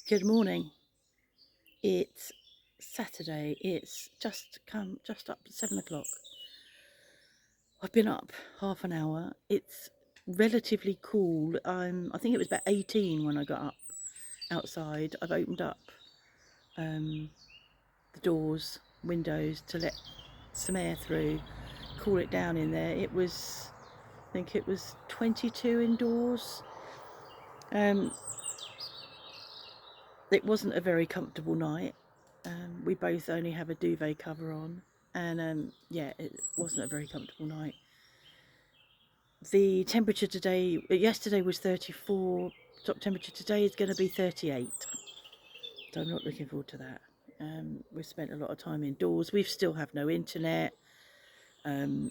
Good morning. It's Saturday. It's just up to 7 o'clock. I've been up half an hour. It's relatively cool. I think it was about 18 when I got up outside. I've opened up um, the doors, windows to let some air through, cool it down in there. I think it was 22 indoors. Um, it wasn't a very comfortable night. We both only have a duvet cover on, and yeah, it wasn't a very comfortable night. The temperature yesterday was 34. Top temperature today is going to be 38. So I'm not looking forward to that. We've spent a lot of time indoors. We still have no internet. Um,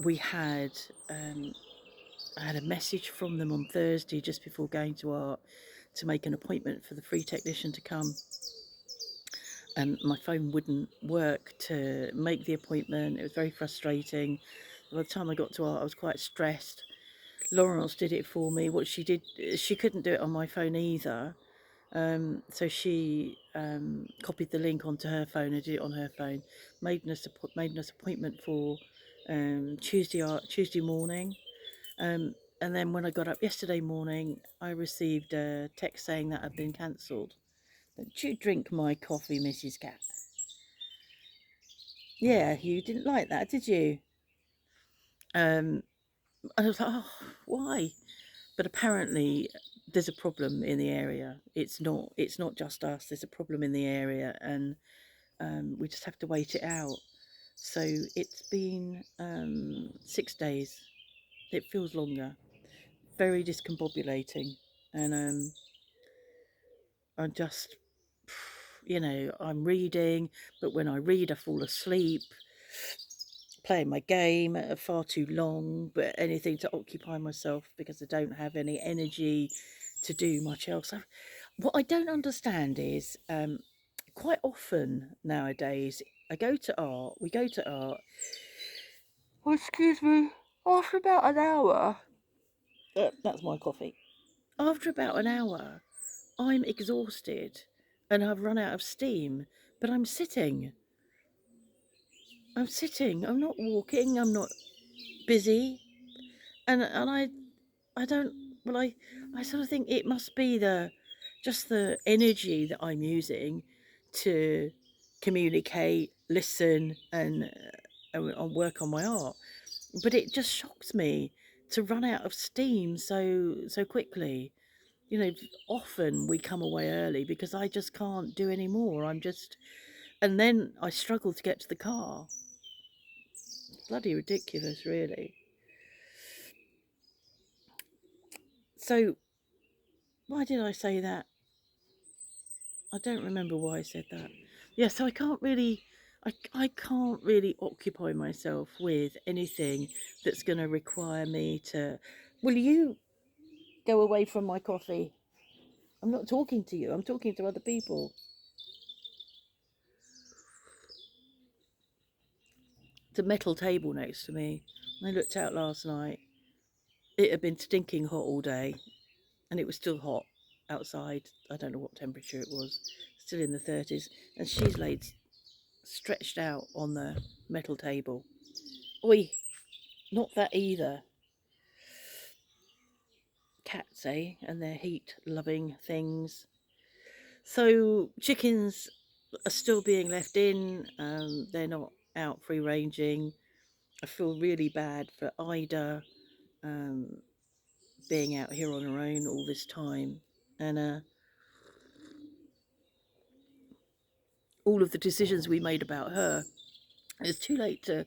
we had I had a message from them on Thursday just before going to art to make an appointment for the free technician to come. And my phone wouldn't work to make the appointment. It was very frustrating. By the time I got to art, I was quite stressed. Laurence did it for me. What she did, she couldn't do it on my phone either. So she copied the link onto her phone and did it on her phone. Made an appointment for Tuesday morning. And then when I got up yesterday morning, I received a text saying that I'd been cancelled. Don't you drink my coffee, Mrs. Cat? Yeah, you didn't like that, did you? And I was like, oh, why? But apparently there's a problem in the area. It's not just us. There's a problem in the area, and we just have to wait it out. So it's been 6 days. It feels longer. Very discombobulating, and I'm just, I'm reading, but when I read, I fall asleep. Playing my game far too long, but anything to occupy myself because I don't have any energy to do much else. What I don't understand is quite often nowadays we go to art. Oh, excuse me. After about an hour, that's my coffee. After about an hour, I'm exhausted and I've run out of steam, but I'm sitting. I'm sitting. I'm not walking. I'm not busy. And I don't. Well, I sort of think it must be just the energy that I'm using to communicate, listen, and work on my art. But it just shocks me to run out of steam so quickly. You know, often we come away early because I just can't do any more. And then I struggle to get to the car. Bloody ridiculous, really. So why did I say that? I don't remember why I said that. Yeah, so I can't really occupy myself with anything that's going to require me to. Will you go away from my coffee? I'm not talking to you. I'm talking to other people. It's a metal table next to me. I looked out last night. It had been stinking hot all day, and it was still hot outside. I don't know what temperature it was. Still in the 30s, and she's laid stretched out on the metal table. Oi, not that either. Cats, eh? And their heat loving things. So chickens are still being left in. They're not out free ranging. I feel really bad for Ida um, being out here on her own all this time. And all of the decisions we made about her, it's too late to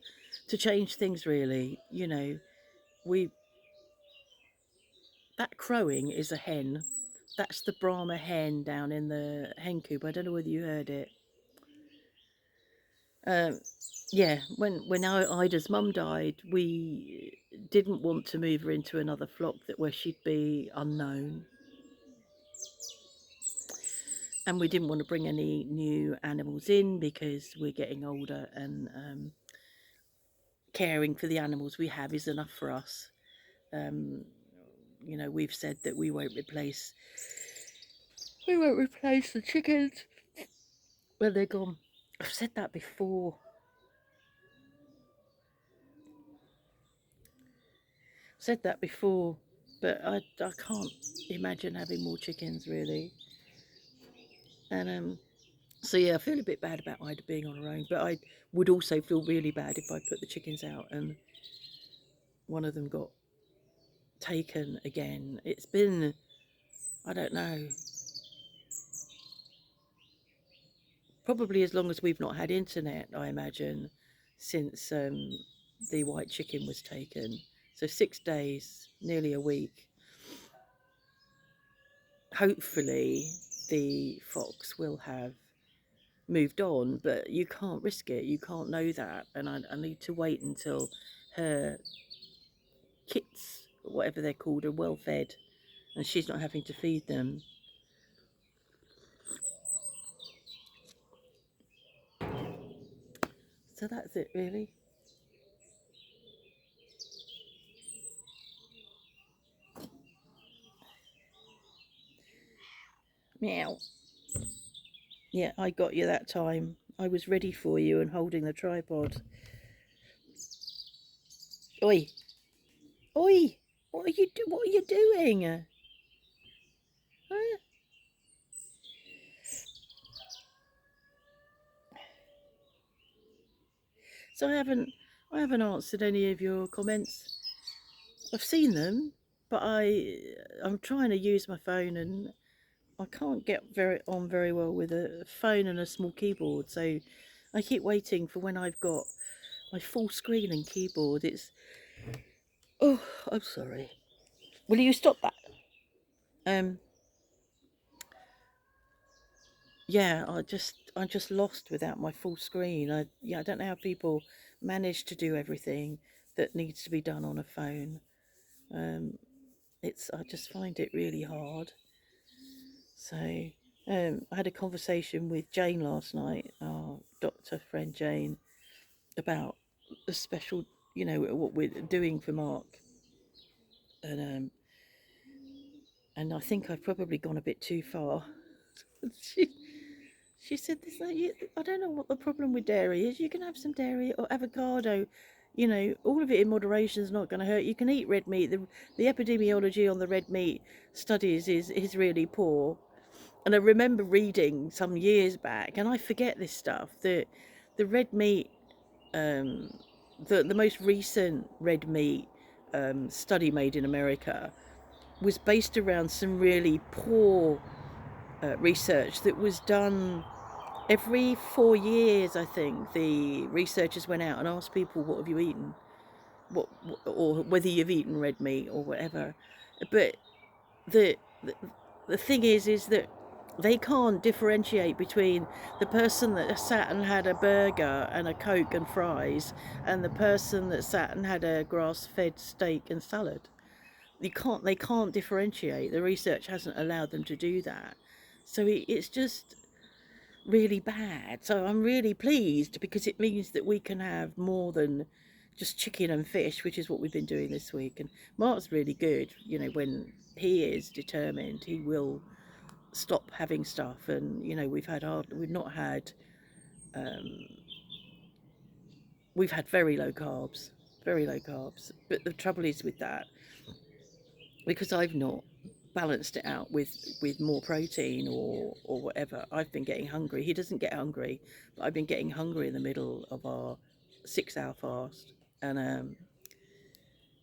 change things really. We that crowing is a hen. That's the Brahma hen down in the hen coop. I don't know whether you heard it. Um, yeah, when Ida's mum died, we didn't want to move her into another flock where she'd be unknown, and we didn't want to bring any new animals in because we're getting older, and caring for the animals we have is enough for us. We've said that we won't replace We won't replace the chickens when they're gone. I've said that before. But I can't imagine having more chickens really. And so yeah, I feel a bit bad about Ida being on her own, but I would also feel really bad if I put the chickens out and one of them got taken again. It's been, I don't know, probably as long as we've not had internet, I imagine, since the white chicken was taken. So 6 days, nearly a week. Hopefully the fox will have moved on, but you can't risk it. You can't know that. And I need to wait until her kits, whatever they're called, are well fed and she's not having to feed them. So that's it really. Meow. Yeah, I got you that time. I was ready for you and holding the tripod. Oi, oi! What are you doing? Huh? So I haven't answered any of your comments. I've seen them, but I'm trying to use my phone and I can't get very well with a phone and a small keyboard. So I keep waiting for when I've got my full screen and keyboard. It's, oh, I'm sorry. Will you stop that? Um, yeah, I'm just lost without my full screen. I don't know how people manage to do everything that needs to be done on a phone. Um, I just find it really hard. So I had a conversation with Jane last night, our doctor friend Jane, about the special, what we're doing for Mark, and I think I've probably gone a bit too far. she she said this. I don't know what the problem with dairy is. You can have some dairy or avocado. All of it in moderation is not going to hurt. You can eat red meat. The epidemiology on the red meat studies is really poor. And I remember reading some years back, and I forget this stuff, that the red meat, um, the most recent red meat study made in America was based around some really poor research that was done every 4 years. I think the researchers went out and asked people, "What have you eaten? What or whether you've eaten red meat or whatever." But the the, the thing is that they can't differentiate between the person that sat and had a burger and a Coke and fries and the person that sat and had a grass-fed steak and salad. They can't differentiate. The research hasn't allowed them to do that. So it's just really bad. So I'm really pleased because it means that we can have more than just chicken and fish, which is what we've been doing this week. And Mark's really good. When he is determined, he will stop having stuff. And we've not had um, we've had very low carbs, very low carbs. But the trouble is with that, because I've not balanced it out with more protein or whatever, I've been getting hungry. He doesn't get hungry, but I've been getting hungry in the middle of our 6-hour fast. And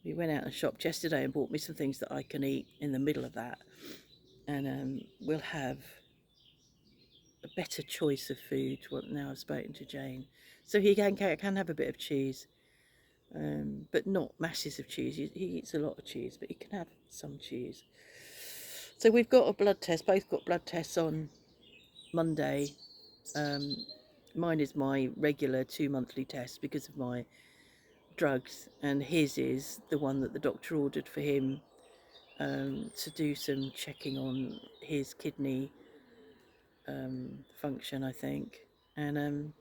we went out and shopped yesterday and bought me some things that I can eat in the middle of that, and we'll have a better choice of food now I've spoken to Jane. So he can have a bit of cheese, but not masses of cheese. He eats a lot of cheese, but he can have some cheese. So we've got a blood test, both got blood tests on Monday. Um, Mine is my regular 2 monthly test because of my drugs, and his is the one that the doctor ordered for him, to do some checking on his kidney function, I think. And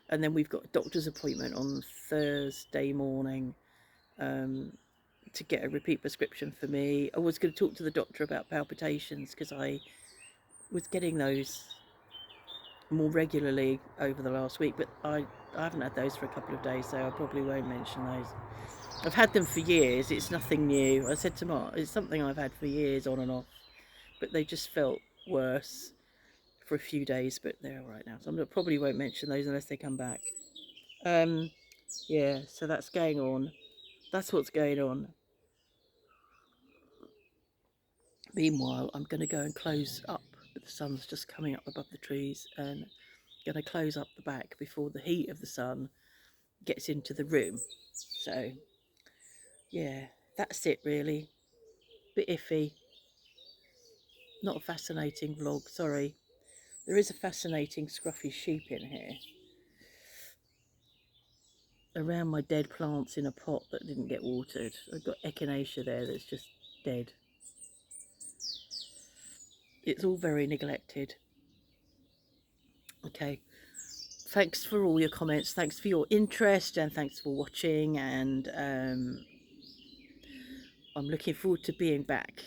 then we've got a doctor's appointment on Thursday morning, to get a repeat prescription for me. I was going to talk to the doctor about palpitations because I was getting those more regularly over the last week, but I haven't had those for a couple of days, so I probably won't mention those. I've had them for years. It's nothing new. I said to Mark, it's something I've had for years on and off, but they just felt worse for a few days, but they're all right now. So I probably won't mention those unless they come back. Yeah, so that's going on. That's what's going on. Meanwhile, I'm going to go and close up. The sun's just coming up above the trees, and going to close up the back before the heat of the sun gets into the room. So yeah, that's it really. Bit iffy. Not a fascinating vlog, sorry. There is a fascinating scruffy sheep in here around my dead plants in a pot that didn't get watered. I've got echinacea there that's just dead. It's all very neglected. Okay, thanks for all your comments, thanks for your interest, and thanks for watching, and I'm looking forward to being back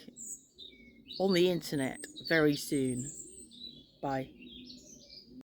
on the internet very soon. Bye.